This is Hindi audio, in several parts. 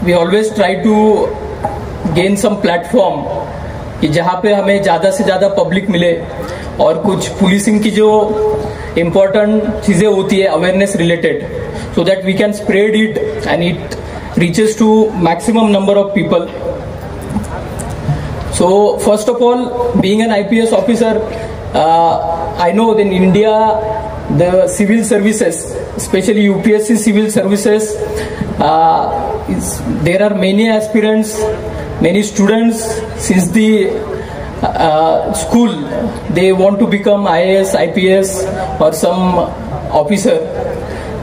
We always try to gain some platform कि जहाँ पे हमें ज़्यादा से ज़्यादा पब्लिक मिले और कुछ पुलिसिंग की जो इम्पोर्टेंट चीज़ें होती है awareness related, so that we can spread it and it reaches to maximum number of people. So first of all, being an IPS officer, I know that in India the civil services, especially UPSC civil services, there are many aspirants, many students since the school they want to become IAS, IPS or some officer.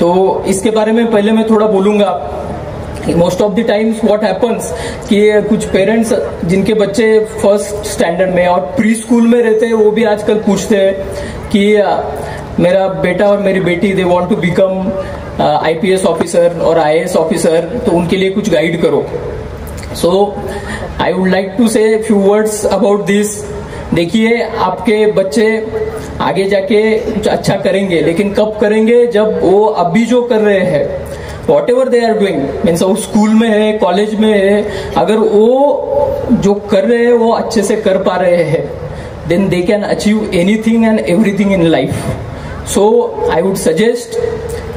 तो इसके बारे में पहले मैं थोड़ा बोलूँगा. Most of the times what happens कि कुछ पेरेंट्स जिनके बच्चे फर्स्ट स्टैंडर्ड में और प्री स्कूल में रहते हैं वो भी आजकल पूछते हैं कि मेरा बेटा और मेरी बेटी they want to become IPS officer और IAS ऑफिसर, तो उनके लिए कुछ गाइड करो. So I would like to say few words about this. देखिए, आपके बच्चे आगे जाके कुछ अच्छा करेंगे, लेकिन कब करेंगे? जब वो अभी जो कर रहे हैं whatever they are doing, means वो स्कूल में है, कॉलेज में है, अगर वो जो कर रहे हैं वो अच्छे से कर पा रहे हैं, then they can achieve anything and everything in life. So I would suggest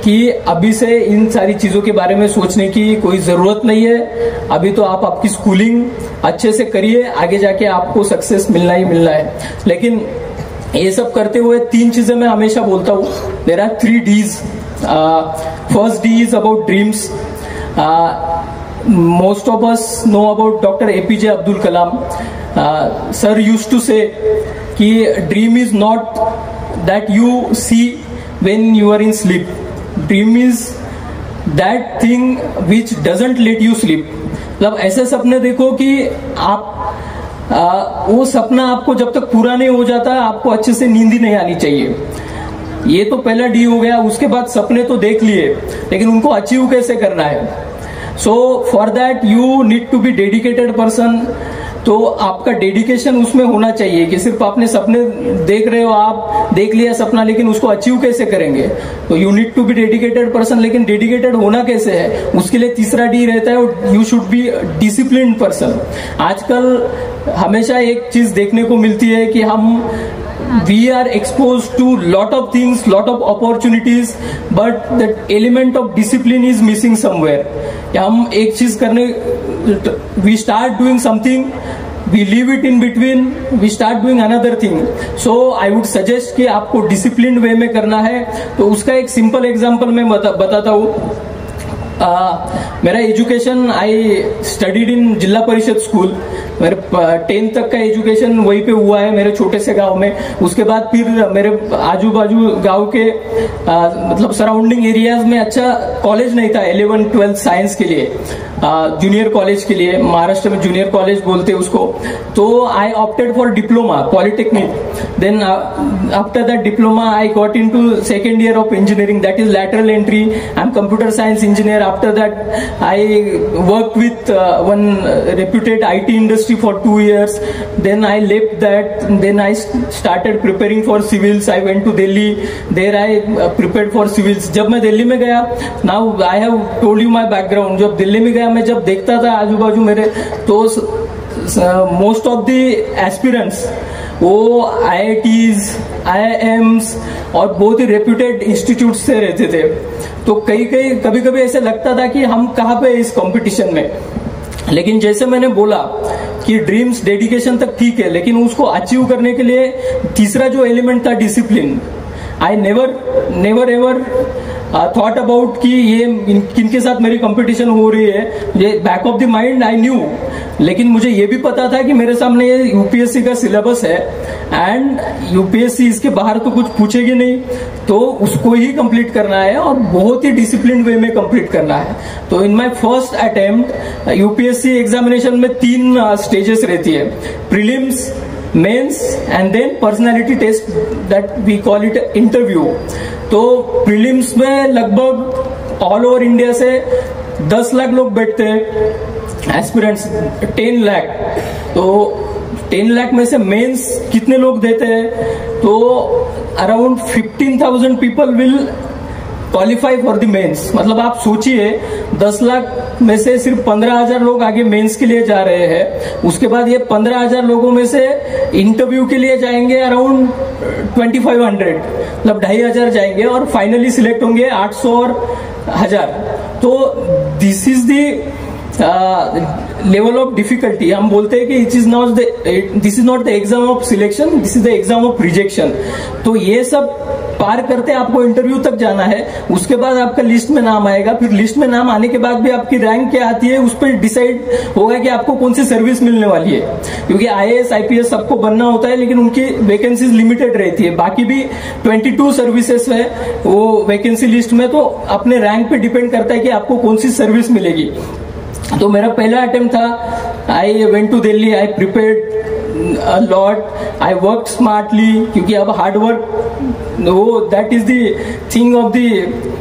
कि अभी से इन सारी चीजों के बारे में सोचने की कोई जरूरत नहीं है. अभी तो आप आपकी स्कूलिंग अच्छे से करिए, आगे जाके आपको सक्सेस मिलना ही मिलना है. लेकिन ये सब करते हुए तीन चीजें मैं हमेशा बोलता हूँ. There are 3 Ds. First D is about dreams. Most of us know about Dr. APJ Abdul Kalam. Sir used to say कि dream is not that you see when you are in sleep. Dream is that thing which doesn't let you sleep. मतलब ऐसे सपने देखो कि आप वो सपना आपको जब तक पूरा नहीं हो जाता आपको अच्छे से नींद ही नहीं आनी चाहिए. ये तो पहला डी हो गया. उसके बाद सपने तो देख लिए, लेकिन उनको अचीव कैसे करना है? So for that you need to be dedicated person. तो आपका डेडिकेशन उसमें होना चाहिए कि सिर्फ आपने सपने देख रहे हो, आप देख लिया सपना, लेकिन उसको अचीव कैसे करेंगे? तो you need to be dedicated person. लेकिन डेडिकेटेड होना कैसे है? उसके लिए तीसरा डी रहता है, you should be disciplined person. आजकल हमेशा एक चीज देखने को मिलती है कि we are exposed to lot of things, lot of opportunities, but that element of discipline is missing somewhere. हम एक चीज करने, we start doing something, we leave it in between, we start doing another thing. So I would suggest कि आपको disciplined way में करना है. तो उसका एक simple example मैं बताता हूँ. मेरा एजुकेशन, आई स्टडीड इन जिला परिषद स्कूल. मेरे 10th तक का एजुकेशन वहीं पे हुआ है, मेरे छोटे से गांव में. उसके बाद फिर मेरे आजू बाजू गांव के मतलब सराउंडिंग एरियाज में अच्छा कॉलेज नहीं था 11th 12th साइंस के लिए, जूनियर कॉलेज के लिए. महाराष्ट्र में जूनियर कॉलेज बोलते हैं उसको. तो I opted for diploma polytechnic. Then after that diploma I got into 2nd year of engineering, that is lateral entry. I am computer science engineer. After that I worked with one reputed IT industry for 2 years. Then I left that. Then I started preparing for civils. I went to Delhi. There I prepared for civils. जब मैं दिल्ली में गया, now I have told you my background. जब दिल्ली में गया, मैं जब देखता था आजू बाजू मेरे, तो मोस्ट ऑफ द एस्पिरेंट्स वो IITs, IIMs और बहुत ही रेप्यूटेड इंस्टीट्यूट से रहते थे. तो कभी कभी ऐसा लगता था कि हम कहाँ पे इस कंपटीशन में. लेकिन जैसे मैंने बोला कि ड्रीम्स डेडिकेशन तक ठीक है, लेकिन उसको अचीव करने के लिए तीसरा जो एलिमेंट था discipline. I never ever thought about कि ये किनके साथ मेरी कंपटीशन हो रही है. ये back of the mind I knew, लेकिन मुझे ये भी पता था कि मेरे सामने ये यूपीएससी का सिलेबस है एंड यूपीएससी इसके बाहर तो कुछ पूछेगी नहीं, तो उसको ही कंप्लीट करना है और बहुत ही डिसिप्लिन वे में कंप्लीट करना है। तो in my first attempt UPSC examination में 3 स्टेजेस रहती है, prelims, mains and then personality test, that we call it interview. तो प्रीलिम्स में लगभग ऑल ओवर इंडिया से 10 लाख लोग बैठते हैं, एस्पिरेंट्स 10 लाख। तो 10 लाख में से मेंस कितने लोग देते हैं, तो around 15,000 people will qualify for the mains. मतलब आप सोचिए 10 लाख में से सिर्फ 15,000 लोग आगे मेंस के लिए जा रहे हैं, उसके बाद ये 15,000 लोगों में से इंटरव्यू के लिए जाएंगे अराउंड 2500, मतलब 2,500 जाएंगे और फाइनली सिलेक्ट होंगे 800 और 1000। तो this is the level of difficulty. हम बोलते हैं कि this is not the exam of selection, this is the exam of rejection. तो ये सब पार करते आपको इंटरव्यू तक जाना है, उसके बाद आपका लिस्ट में नाम आएगा, फिर लिस्ट में नाम आने के बाद भी आपकी रैंक क्या आती है उस पर डिसाइड होगा कि आपको कौन सी सर्विस मिलने वाली है। क्योंकि आईएएस आईपीएस सबको बनना होता है, लेकिन उनकी वैकेंसीज लिमिटेड रहती है। बाकी भी 22 सर्विसेज है वो वैकेंसी लिस्ट में, तो अपने रैंक पे डिपेंड करता है कि आपको कौन सी सर्विस मिलेगी। तो मेरा पहला अटेम्प्ट था, I went to Delhi, I prepared a lot, I work smartly, क्योंकि अब हार्ड वर्क वो that is the thing of the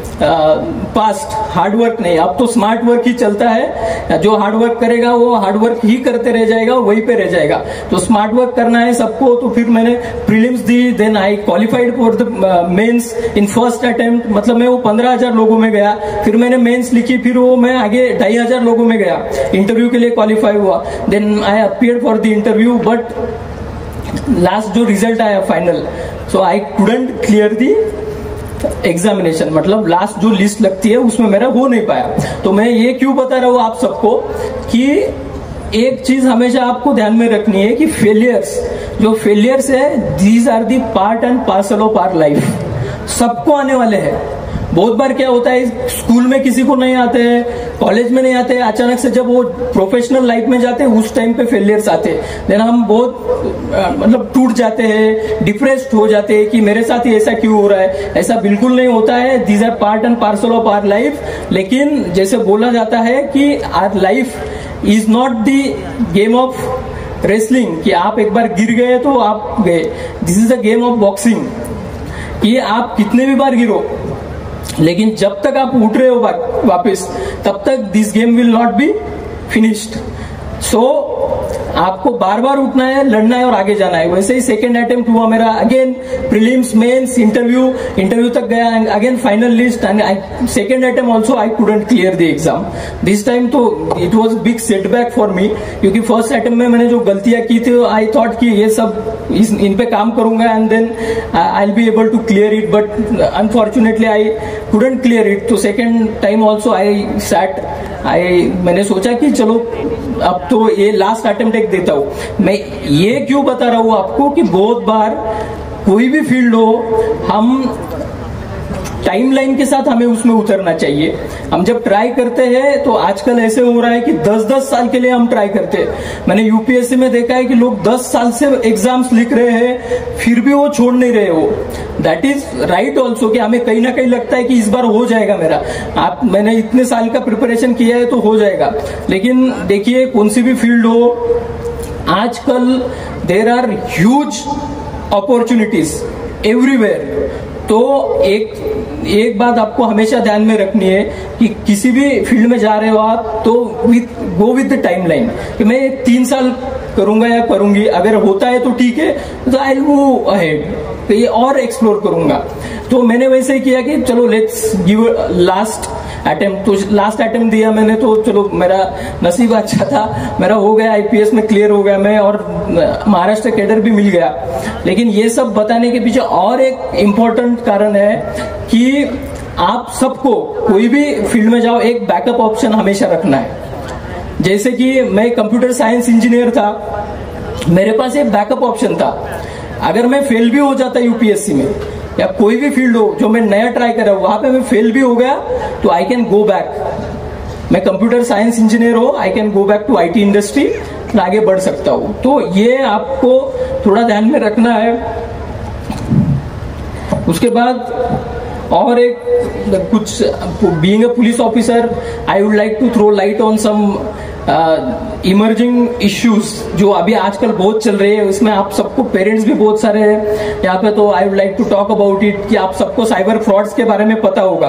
past, hard work नहीं, अब तो स्मार्ट वर्क ही चलता है। जो हार्ड वर्क करेगा वो हार्ड वर्क ही करते रह जाएगा, वहीं पे रह जाएगा। तो स्मार्ट वर्क करना है सबको। तो फिर मैंने प्रीलिम्स दी, then I qualified for the mains in first attempt. मतलब मैं वो 15,000 लोगों में गया, फिर मैंने मेंस लिखी, फिर वो मैं आगे 2,500 लोगों में गया, इंटरव्यू के लिए क्वालिफाई हुआ। Then I appeared for the interview, but last जो रिजल्ट आया final, so I couldn't clear the examination. मतलब लास्ट जो लिस्ट लगती है उसमें मेरा हो नहीं पाया। तो मैं ये क्यों बता रहा हूं आप सबको कि एक चीज हमेशा आपको ध्यान में रखनी है कि जो फेलियर्स है, these are the part and parcel of our life. सबको आने वाले हैं। बहुत बार क्या होता है, स्कूल में किसी को नहीं आते हैं, कॉलेज में नहीं आते हैं, अचानक से जब वो प्रोफेशनल लाइफ में जाते हैं उस टाइम पे फेलियर्स आते हैं। देन हम बहुत मतलब टूट जाते हैं, डिप्रेस्ड हो जाते हैं कि मेरे साथ ही ऐसा क्यों हो रहा है। ऐसा बिल्कुल नहीं होता है, these are part and parcel of our life. लेकिन जैसे बोला जाता है कि our life is not the game of wrestling, कि आप एक बार गिर गए तो आप गए। This is the game of boxing, कि आप कितने भी बार गिरो, लेकिन जब तक आप उठ रहे हो वापस, तब तक this game will not be finished. So आपको बार बार उठना है, लड़ना है और आगे जाना है। वैसे ही सेकेंड अटेम्प्ट हुआ मेरा, अगेन प्रीलिम्स, मेंस, इंटरव्यू तक गया, again final list, and second attempt also I couldn't clear the exam this time. तो it was big setback for me, क्योंकि फर्स्ट अटेम्प्ट में मैंने जो गलतियां की थी, आई थॉट कि ये सब इन पे काम करूंगा and then I will be able to clear it, but unfortunately I couldn't clear it. तो सेकेंड टाइम ऑल्सो मैंने सोचा कि चलो अब तो ये लास्ट अटेम्प्ट एक देता हूं। मैं ये क्यों बता रहा हूं आपको कि बहुत बार कोई भी फील्ड हो, हम टाइमलाइन के साथ हमें उसमें उतरना चाहिए। हम जब ट्राई करते हैं तो आजकल ऐसे हो रहा है कि 10-10 साल के लिए हम ट्राई करते हैं। मैंने यूपीएससी में देखा है कि लोग 10 साल से एग्जाम्स लिख रहे हैं, फिर भी वो छोड़ नहीं रहे हो। दैट इज राइट ऑल्सो, कि हमें कहीं ना कहीं लगता है कि इस बार हो जाएगा मेरा, मैंने इतने साल का प्रिपरेशन किया है तो हो जाएगा। लेकिन देखिए, कौन सी भी फील्ड हो, आजकल there are huge opportunities everywhere. तो एक बात आपको हमेशा ध्यान में रखनी है कि किसी भी फील्ड में जा रहे हो आप, तो गो विद द टाइमलाइन, कि मैं 3 साल करूंगा या करूंगी, अगर होता है तो ठीक है, तो आई विल मूव अहेड, तो ये और एक्सप्लोर करूंगा। तो मैंने वैसे ही किया कि चलो लेट्स गिव लास्ट अटेम्प्ट। तो लास्ट अटेम्प्ट दिया मैंने, तो चलो मेरा नसीब अच्छा था, मेरा हो गया, आईपीएस में क्लियर हो गया मैं, और महाराष्ट्र कैडर भी मिल गया। लेकिन ये सब बताने के पीछे और एक इम्पोर्टेंट कारण है कि आप सबको कोई भी फील्ड में जाओ, एक बैकअप ऑप्शन हमेशा रखना है। जैसे कि मैं कंप्यूटर साइंस इंजीनियर था, मेरे पास एक बैकअप ऑप्शन था। अगर मैं फेल भी हो जाता यूपीएससी में या कोई भी फील्ड हो जो मैं नया ट्राई कर रहा हूं, वहां पे मैं फेल भी हो गया तो आई कैन गो बैक। मैं कंप्यूटर साइंस इंजीनियर हो, I can go back to IT industry आगे बढ़ सकता हूँ। तो ये आपको थोड़ा ध्यान में रखना है। उसके बाद और एक कुछ, being a police officer I would like to throw light on some emerging issues जो अभी आजकल बहुत चल रहे हैं। उसमें आप सबको, पेरेंट्स भी बहुत सारे हैं यहाँ पे, तो I would like to talk about it कि आप सबको साइबर फ्रॉड्स के बारे में पता होगा।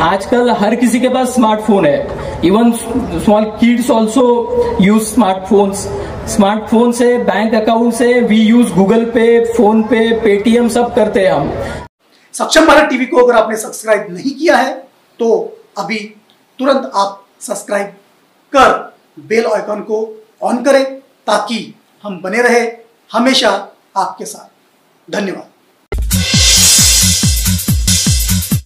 आजकल हर किसी के पास स्मार्टफोन है, even small kids also use smartphones. Smartphone से, बैंक अकाउंट से वी यूज गूगल पे, फोन पे, पेटीएम सब करते हैं हम। सक्षम भारत टीवी को अगर आपने सब्सक्राइब नहीं किया है तो अभी तुरंत आप सब्सक्राइब कर बेल आइकन को ऑन करें ताकि हम बने रहे हमेशा आपके साथ। धन्यवाद।